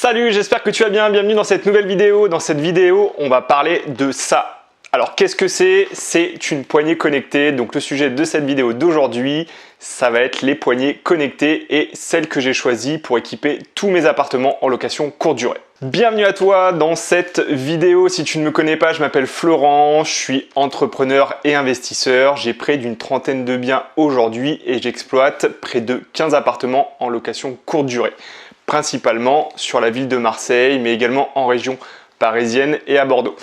Salut, j'espère que tu vas bien, bienvenue dans cette nouvelle vidéo. Dans cette vidéo, on va parler de ça. Alors qu'est-ce que c'est? C'est une poignée connectée. Donc le sujet de cette vidéo d'aujourd'hui, ça va être les poignées connectées et celles que j'ai choisies pour équiper tous mes appartements en location courte durée. Bienvenue à toi dans cette vidéo. Si tu ne me connais pas, je m'appelle Florent, je suis entrepreneur et investisseur. J'ai près d'une trentaine de biens aujourd'hui et j'exploite près de 15 appartements en location courte durée. Principalement sur la ville de Marseille, mais également en région parisienne et à Bordeaux.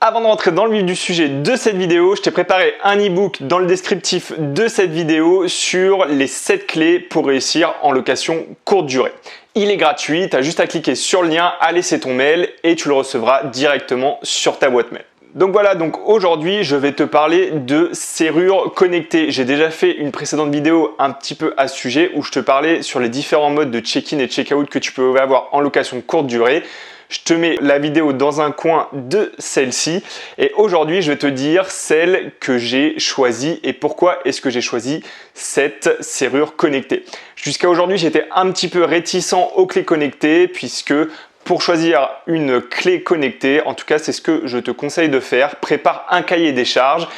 Avant de rentrer dans le vif du sujet de cette vidéo, je t'ai préparé un e-book dans le descriptif de cette vidéo sur les 7 clés pour réussir en location courte durée. Il est gratuit, tu as juste à cliquer sur le lien, à laisser ton mail et tu le recevras directement sur ta boîte mail. Donc voilà, aujourd'hui je vais te parler de serrures connectées. J'ai déjà fait une précédente vidéo un petit peu à ce sujet où je te parlais sur les différents modes de check-in et check-out que tu peux avoir en location courte durée. Je te mets la vidéo dans un coin de celle-ci et aujourd'hui je vais te dire celle que j'ai choisie et pourquoi est-ce que j'ai choisi cette serrure connectée. Jusqu'à aujourd'hui j'étais un petit peu réticent aux clés connectées puisque pour choisir une clé connectée, en tout cas c'est ce que je te conseille de faire, prépare un cahier des charges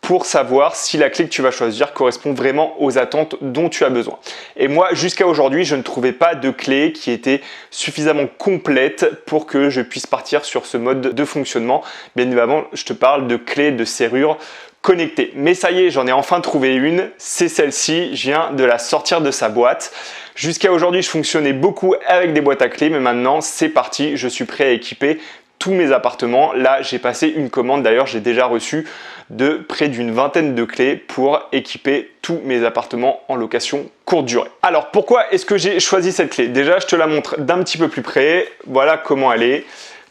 pour savoir si la clé que tu vas choisir correspond vraiment aux attentes dont tu as besoin. Et moi, jusqu'à aujourd'hui, je ne trouvais pas de clé qui était suffisamment complète pour que je puisse partir sur ce mode de fonctionnement. Bien évidemment, je te parle de clés de serrure connectée. Mais ça y est, j'en ai enfin trouvé une, c'est celle-ci, je viens de la sortir de sa boîte. Jusqu'à aujourd'hui, je fonctionnais beaucoup avec des boîtes à clés, mais maintenant, c'est parti, je suis prêt à équiper tous mes appartements. Là, j'ai passé une commande, d'ailleurs, j'ai déjà reçu de près d'une vingtaine de clés pour équiper tous mes appartements en location courte durée. Alors, pourquoi est-ce que j'ai choisi cette clé? Déjà, je te la montre d'un petit peu plus près. Voilà comment elle est.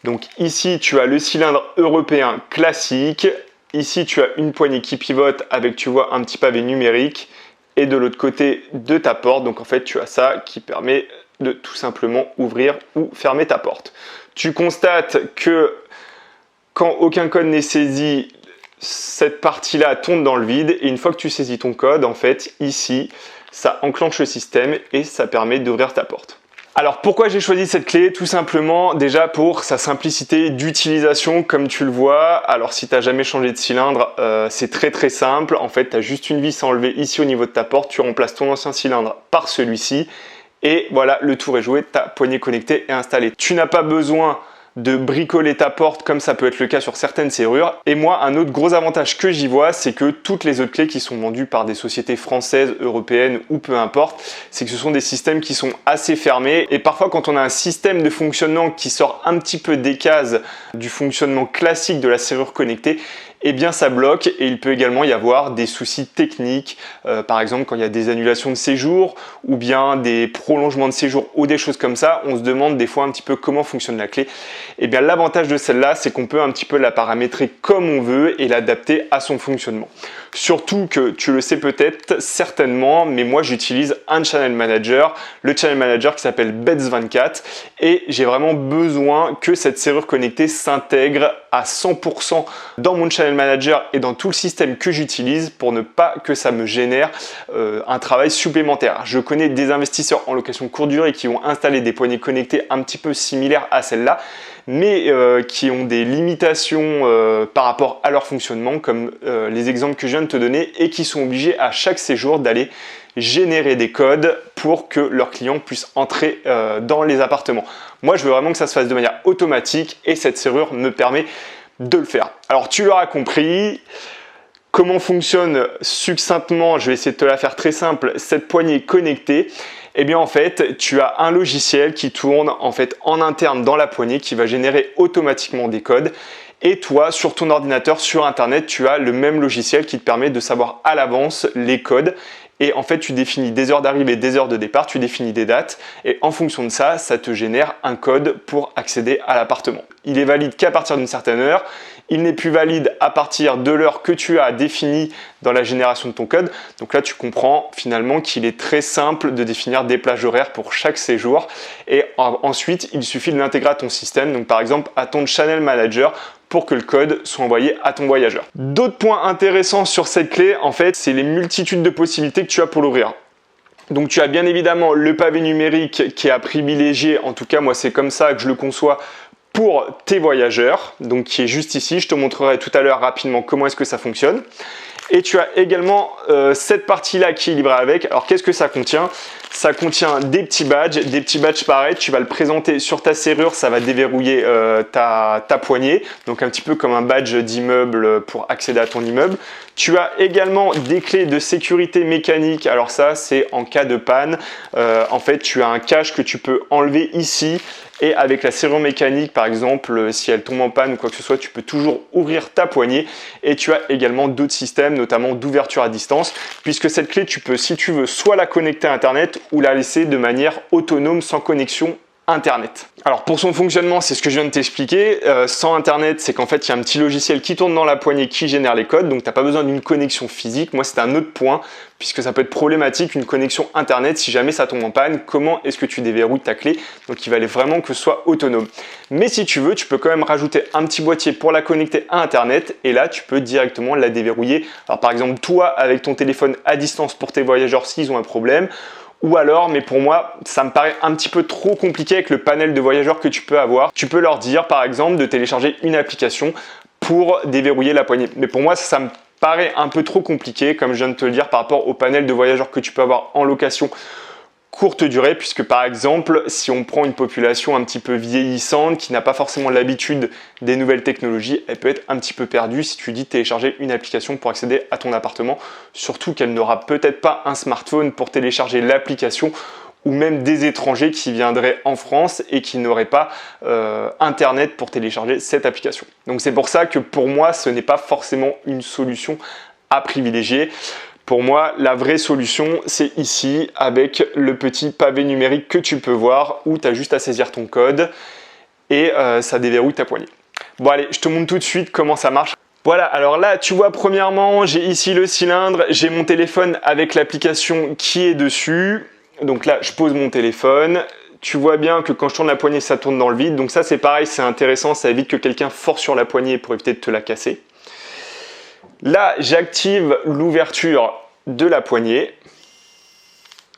Donc ici, tu as le cylindre européen classique. Ici, tu as une poignée qui pivote avec, tu vois, un petit pavé numérique. Et de l'autre côté de ta porte, donc en fait, tu as ça qui permet de tout simplement ouvrir ou fermer ta porte. Tu constates que quand aucun code n'est saisi, cette partie-là tombe dans le vide et une fois que tu saisis ton code, en fait, ici, ça enclenche le système et ça permet d'ouvrir ta porte. Alors pourquoi j'ai choisi cette clé? Tout simplement déjà pour sa simplicité d'utilisation comme tu le vois. Alors si tu n'as jamais changé de cylindre, c'est très simple. En fait, tu as juste une vis à enlever ici au niveau de ta porte. Tu remplaces ton ancien cylindre par celui-ci. Et voilà, le tour est joué, ta poignée connectée est installée. Tu n'as pas besoin de bricoler ta porte comme ça peut être le cas sur certaines serrures. Et moi, un autre gros avantage que j'y vois, c'est que toutes les autres clés qui sont vendues par des sociétés françaises, européennes ou peu importe, c'est que ce sont des systèmes qui sont assez fermés. Et parfois, quand on a un système de fonctionnement qui sort un petit peu des cases du fonctionnement classique de la serrure connectée, eh bien ça bloque et il peut également y avoir des soucis techniques, par exemple quand il y a des annulations de séjour ou bien des prolongements de séjour ou des choses comme ça, on se demande des fois un petit peu comment fonctionne la clé. Eh bien l'avantage de celle-là, c'est qu'on peut un petit peu la paramétrer comme on veut et l'adapter à son fonctionnement. Surtout que tu le sais peut-être certainement, mais moi j'utilise un channel manager, le channel manager qui s'appelle Beds24 et j'ai vraiment besoin que cette serrure connectée s'intègre à 100% dans mon channel manager et dans tout le système que j'utilise pour ne pas que ça me génère un travail supplémentaire. Je connais des investisseurs en location courte durée qui ont installé des poignées connectées un petit peu similaires à celle-là, mais qui ont des limitations par rapport à leur fonctionnement, comme les exemples que je viens de te donner, et qui sont obligés à chaque séjour d'aller générer des codes pour que leurs clients puissent entrer dans les appartements. Moi, je veux vraiment que ça se fasse de manière automatique et cette serrure me permet de le faire. Alors, tu l'auras compris. Comment fonctionne succinctement, je vais essayer de te la faire très simple, cette poignée connectée. Eh bien en fait, tu as un logiciel qui tourne en fait en interne dans la poignée qui va générer automatiquement des codes. Et toi, sur ton ordinateur, sur Internet, tu as le même logiciel qui te permet de savoir à l'avance les codes. Et en fait, tu définis des heures d'arrivée, des heures de départ, tu définis des dates. Et en fonction de ça, ça te génère un code pour accéder à l'appartement. Il est valide qu'à partir d'une certaine heure. Il n'est plus valide à partir de l'heure que tu as définie dans la génération de ton code. Donc là, tu comprends finalement qu'il est très simple de définir des plages horaires pour chaque séjour. Et ensuite, il suffit de l'intégrer à ton système. Donc par exemple, à ton channel manager pour que le code soit envoyé à ton voyageur. D'autres points intéressants sur cette clé, en fait, c'est les multitudes de possibilités que tu as pour l'ouvrir. Donc tu as bien évidemment le pavé numérique qui est à privilégier, en tout cas moi c'est comme ça que je le conçois pour tes voyageurs, donc qui est juste ici. Je te montrerai tout à l'heure rapidement comment est-ce que ça fonctionne. Et tu as également cette partie-là qui est livrée avec. Alors qu'est-ce que ça contient? Ça contient des petits badges pareil, tu vas le présenter sur ta serrure, ça va déverrouiller ta poignée, donc un petit peu comme un badge d'immeuble pour accéder à ton immeuble. Tu as également des clés de sécurité mécanique, alors ça c'est en cas de panne. En fait tu as un cache que tu peux enlever ici. Et avec la serrure mécanique, par exemple, si elle tombe en panne ou quoi que ce soit, tu peux toujours ouvrir ta poignée. Et tu as également d'autres systèmes, notamment d'ouverture à distance, puisque cette clé, tu peux, si tu veux, soit la connecter à Internet ou la laisser de manière autonome sans connexion Internet. Alors pour son fonctionnement, c'est ce que je viens de t'expliquer. Sans Internet, c'est qu'en fait, il y a un petit logiciel qui tourne dans la poignée qui génère les codes. Donc, tu n'as pas besoin d'une connexion physique. Moi, c'est un autre point, puisque ça peut être problématique, une connexion Internet. Si jamais ça tombe en panne, comment est-ce que tu déverrouilles ta clé? Donc, il fallait vraiment que ce soit autonome. Mais si tu veux, tu peux quand même rajouter un petit boîtier pour la connecter à Internet. Et là, tu peux directement la déverrouiller. Alors, par exemple, toi, avec ton téléphone à distance pour tes voyageurs, s'ils ont un problème. Ou alors, mais pour moi, ça me paraît un petit peu trop compliqué avec le panel de voyageurs que tu peux avoir. Tu peux leur dire, par exemple, de télécharger une application pour déverrouiller la poignée. Mais pour moi, ça me paraît un peu trop compliqué, comme je viens de te le dire, par rapport au panel de voyageurs que tu peux avoir en location courte durée, puisque par exemple, si on prend une population un petit peu vieillissante, qui n'a pas forcément l'habitude des nouvelles technologies, elle peut être un petit peu perdue si tu dis télécharger une application pour accéder à ton appartement, surtout qu'elle n'aura peut-être pas un smartphone pour télécharger l'application, ou même des étrangers qui viendraient en France et qui n'auraient pas Internet pour télécharger cette application. Donc c'est pour ça que pour moi, ce n'est pas forcément une solution à privilégier. Pour moi, la vraie solution, c'est ici avec le petit pavé numérique que tu peux voir où tu as juste à saisir ton code et ça déverrouille ta poignée. Bon allez, je te montre tout de suite comment ça marche. Voilà, alors là, tu vois, premièrement, j'ai ici le cylindre, j'ai mon téléphone avec l'application qui est dessus. Donc là, je pose mon téléphone. Tu vois bien que quand je tourne la poignée, ça tourne dans le vide. Donc ça, c'est pareil, c'est intéressant, ça évite que quelqu'un force sur la poignée pour éviter de te la casser. Là, j'active l'ouverture de la poignée.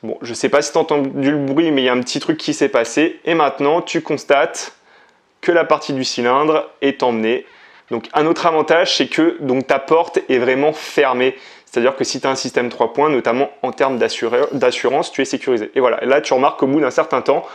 Bon, je ne sais pas si tu as entendu le bruit, mais il y a un petit truc qui s'est passé. Et maintenant, tu constates que la partie du cylindre est emmenée. Donc, un autre avantage, c'est que donc, ta porte est vraiment fermée. C'est-à-dire que si tu as un système 3 points, notamment en termes d'assurance, tu es sécurisé. Et voilà, et là, tu remarques qu'au bout d'un certain temps,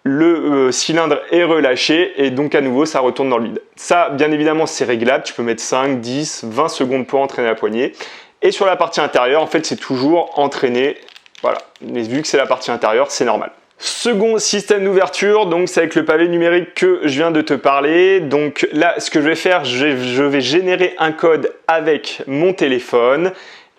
le cylindre est relâché et donc à nouveau ça retourne dans le vide. Ça bien évidemment c'est réglable, tu peux mettre 5, 10, 20 secondes pour entraîner la poignée. Et sur la partie intérieure en fait c'est toujours entraîné, voilà, mais vu que c'est la partie intérieure c'est normal. Second système d'ouverture, donc c'est avec le pavé numérique que je viens de te parler. Donc là ce que je vais faire, je vais générer un code avec mon téléphone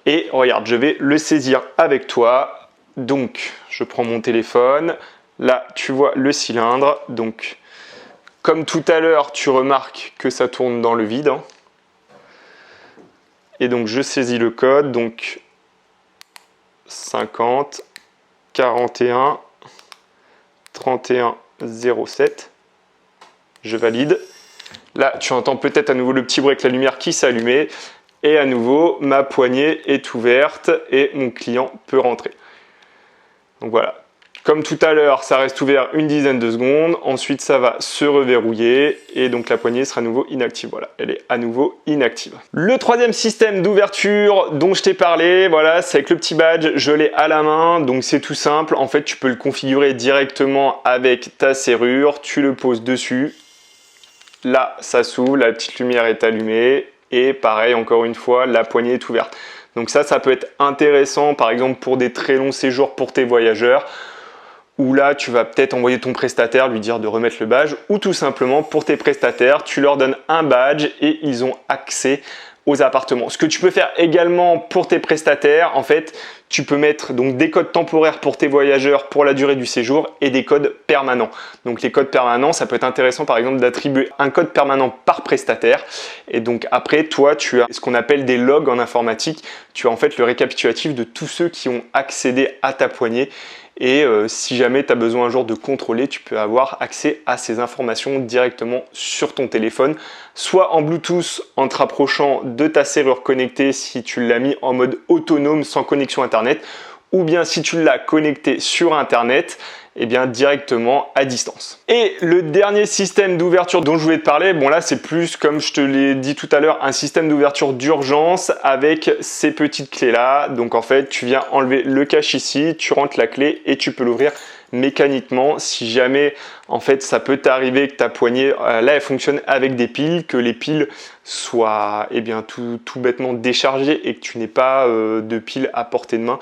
et regarde je vais le saisir avec toi. Donc je prends mon téléphone. Là, tu vois le cylindre, donc comme tout à l'heure, tu remarques que ça tourne dans le vide. Hein. Et donc, je saisis le code, donc 50 41 31 07. Je valide. Là, tu entends peut-être à nouveau le petit bruit avec la lumière qui s'est allumée. Et à nouveau, ma poignée est ouverte et mon client peut rentrer. Donc voilà. Comme tout à l'heure, ça reste ouvert une dizaine de secondes. Ensuite, ça va se reverrouiller et donc la poignée sera à nouveau inactive. Voilà, elle est à nouveau inactive. Le troisième système d'ouverture dont je t'ai parlé, voilà, c'est avec le petit badge. Je l'ai à la main, donc c'est tout simple. En fait, tu peux le configurer directement avec ta serrure. Tu le poses dessus. Là, ça s'ouvre, la petite lumière est allumée et pareil, encore une fois, la poignée est ouverte. Donc ça peut être intéressant, par exemple, pour des très longs séjours pour tes voyageurs. Où là, tu vas peut-être envoyer ton prestataire, lui dire de remettre le badge, ou tout simplement pour tes prestataires, tu leur donnes un badge et ils ont accès aux appartements. Ce que tu peux faire également pour tes prestataires, en fait, tu peux mettre donc des codes temporaires pour tes voyageurs pour la durée du séjour et des codes permanents. Donc les codes permanents, ça peut être intéressant par exemple d'attribuer un code permanent par prestataire. Et donc après, toi, tu as ce qu'on appelle des logs en informatique. Tu as en fait le récapitulatif de tous ceux qui ont accédé à ta poignée. Et si jamais tu as besoin un jour de contrôler, tu peux avoir accès à ces informations directement sur ton téléphone, soit en Bluetooth en te rapprochant de ta serrure connectée si tu l'as mis en mode autonome sans connexion Internet, ou bien si tu l'as connecté sur Internet, eh bien directement à distance. Et le dernier système d'ouverture dont je voulais te parler, bon là c'est plus comme je te l'ai dit tout à l'heure, un système d'ouverture d'urgence avec ces petites clés là. Donc en fait tu viens enlever le cache ici, tu rentres la clé et tu peux l'ouvrir mécaniquement. Si jamais en fait ça peut t'arriver que ta poignée là elle fonctionne avec des piles, que les piles soient tout bêtement déchargées et que tu n'aies pas de piles à portée de main,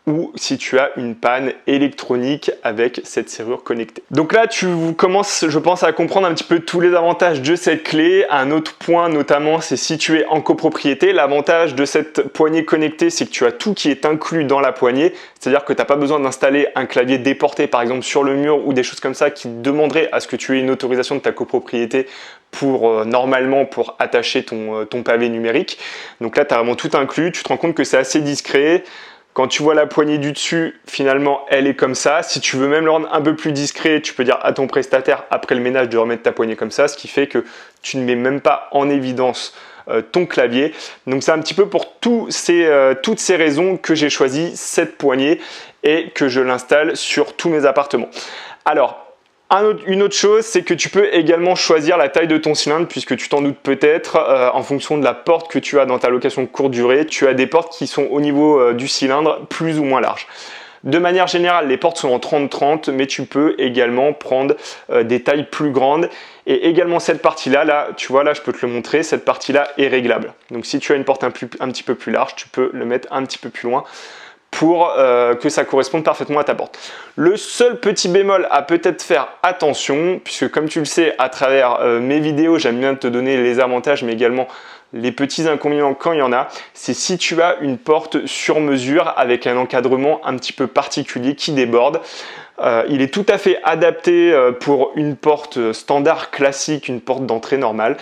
ou si tu as une panne électronique avec cette serrure connectée. Donc là, tu commences, je pense, à comprendre un petit peu tous les avantages de cette clé. Un autre point notamment, c'est si tu es en copropriété. L'avantage de cette poignée connectée, c'est que tu as tout qui est inclus dans la poignée. C'est-à-dire que tu n'as pas besoin d'installer un clavier déporté, par exemple, sur le mur ou des choses comme ça qui demanderaient à ce que tu aies une autorisation de ta copropriété pour normalement pour attacher ton pavé numérique. Donc là, tu as vraiment tout inclus. Tu te rends compte que c'est assez discret. Quand tu vois la poignée du dessus, finalement, elle est comme ça. Si tu veux même le rendre un peu plus discret, tu peux dire à ton prestataire, après le ménage, de remettre ta poignée comme ça, ce qui fait que tu ne mets même pas en évidence ton clavier. Donc, c'est un petit peu pour toutes ces raisons que j'ai choisi cette poignée et que je l'installe sur tous mes appartements. Alors, une autre chose, c'est que tu peux également choisir la taille de ton cylindre, puisque tu t'en doutes peut-être, en fonction de la porte que tu as dans ta location courte durée, tu as des portes qui sont au niveau du cylindre plus ou moins larges. De manière générale, les portes sont en 30-30, mais tu peux également prendre des tailles plus grandes. Et également cette partie-là, là, tu vois, là, je peux te le montrer, cette partie-là est réglable. Donc si tu as une porte un petit peu plus large, tu peux le mettre un petit peu plus loin pour que ça corresponde parfaitement à ta porte. Le seul petit bémol à peut-être faire attention, puisque comme tu le sais, à travers mes vidéos, j'aime bien te donner les avantages, mais également les petits inconvénients quand il y en a, c'est si tu as une porte sur mesure avec un encadrement un petit peu particulier qui déborde. Il est tout à fait adapté pour une porte standard classique, une porte d'entrée normale.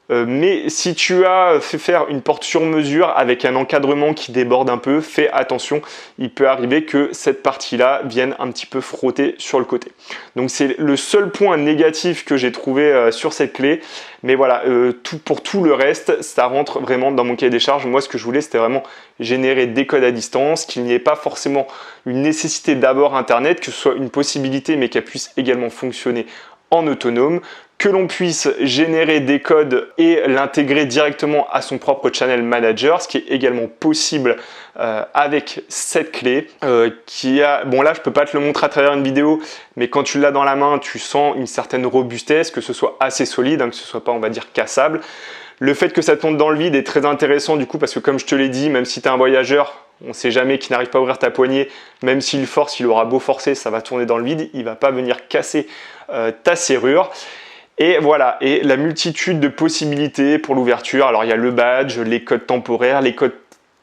Mais si tu as fait faire une porte sur mesure avec un encadrement qui déborde un peu, fais attention, il peut arriver que cette partie-là vienne un petit peu frotter sur le côté. Donc c'est le seul point négatif que j'ai trouvé sur cette clé. Mais voilà, pour tout le reste, ça rentre vraiment dans mon cahier des charges. Moi, ce que je voulais, c'était vraiment générer des codes à distance, qu'il n'y ait pas forcément une nécessité d'abord Internet, que ce soit une possibilité, mais qu'elle puisse également fonctionner en autonome, que l'on puisse générer des codes et l'intégrer directement à son propre channel manager, ce qui est également possible avec cette clé bon là je peux pas te le montrer à travers une vidéo, mais quand tu l'as dans la main, tu sens une certaine robustesse, que ce soit assez solide, hein, que ce soit pas, on va dire, cassable. Le fait que ça tombe dans le vide est très intéressant du coup, parce que comme je te l'ai dit, même si tu es un voyageur, on ne sait jamais qui n'arrive pas à ouvrir ta poignée, même s'il force, il aura beau forcer, ça va tourner dans le vide, il ne va pas venir casser ta serrure. Et voilà, et la multitude de possibilités pour l'ouverture. Alors il y a le badge, les codes temporaires, les codes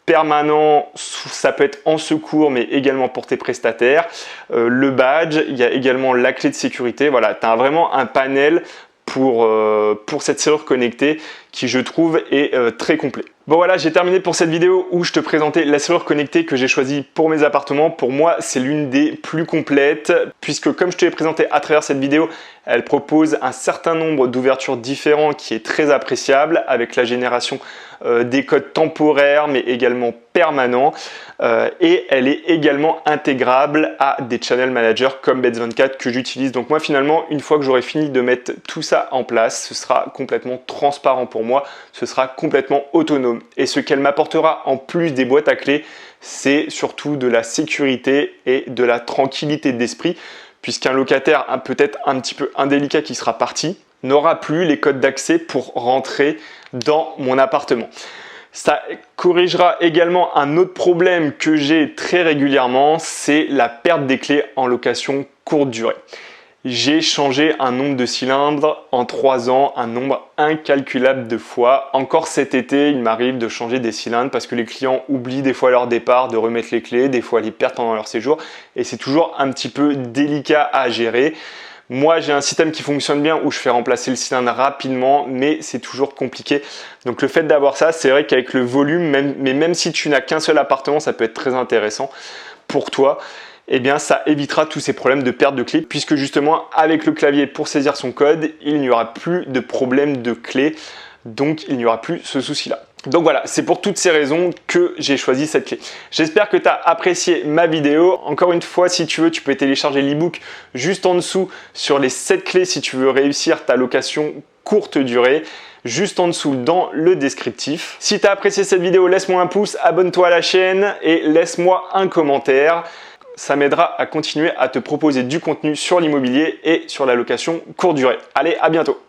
permanents, ça peut être en secours, mais également pour tes prestataires. Le badge, il y a également la clé de sécurité. Voilà, tu as vraiment un panel pour cette serrure connectée qui, je trouve, est très complet. Bon voilà, j'ai terminé pour cette vidéo où je te présentais la serrure connectée que j'ai choisie pour mes appartements. Pour moi, c'est l'une des plus complètes puisque, comme je te l'ai présenté à travers cette vidéo, elle propose un certain nombre d'ouvertures différents qui est très appréciable avec la génération des codes temporaires mais également permanents et elle est également intégrable à des channel managers comme Beds24 que j'utilise. Donc moi finalement, une fois que j'aurai fini de mettre tout ça en place, ce sera complètement transparent pour moi, ce sera complètement autonome. Et ce qu'elle m'apportera en plus des boîtes à clés, c'est surtout de la sécurité et de la tranquillité d'esprit, puisqu'un locataire peut-être un petit peu indélicat qui sera parti n'aura plus les codes d'accès pour rentrer dans mon appartement. Ça corrigera également un autre problème que j'ai très régulièrement, c'est la perte des clés en location courte durée. J'ai changé un nombre de cylindres en 3 ans, un nombre incalculable de fois. Encore cet été, il m'arrive de changer des cylindres parce que les clients oublient des fois à leur départ de remettre les clés, des fois les perdent pendant leur séjour et c'est toujours un petit peu délicat à gérer. Moi, j'ai un système qui fonctionne bien où je fais remplacer le cylindre rapidement, mais c'est toujours compliqué. Donc le fait d'avoir ça, c'est vrai qu'avec le volume, même si tu n'as qu'un seul appartement, ça peut être très intéressant pour toi. Eh bien, ça évitera tous ces problèmes de perte de clés puisque justement, avec le clavier pour saisir son code, il n'y aura plus de problème de clés. Donc, il n'y aura plus ce souci-là. Donc voilà, c'est pour toutes ces raisons que j'ai choisi cette clé. J'espère que tu as apprécié ma vidéo. Encore une fois, si tu veux, tu peux télécharger l'ebook juste en dessous sur les 7 clés si tu veux réussir ta location courte durée, juste en dessous dans le descriptif. Si tu as apprécié cette vidéo, laisse-moi un pouce, abonne-toi à la chaîne et laisse-moi un commentaire. Ça m'aidera à continuer à te proposer du contenu sur l'immobilier et sur la location courte durée. Allez, à bientôt!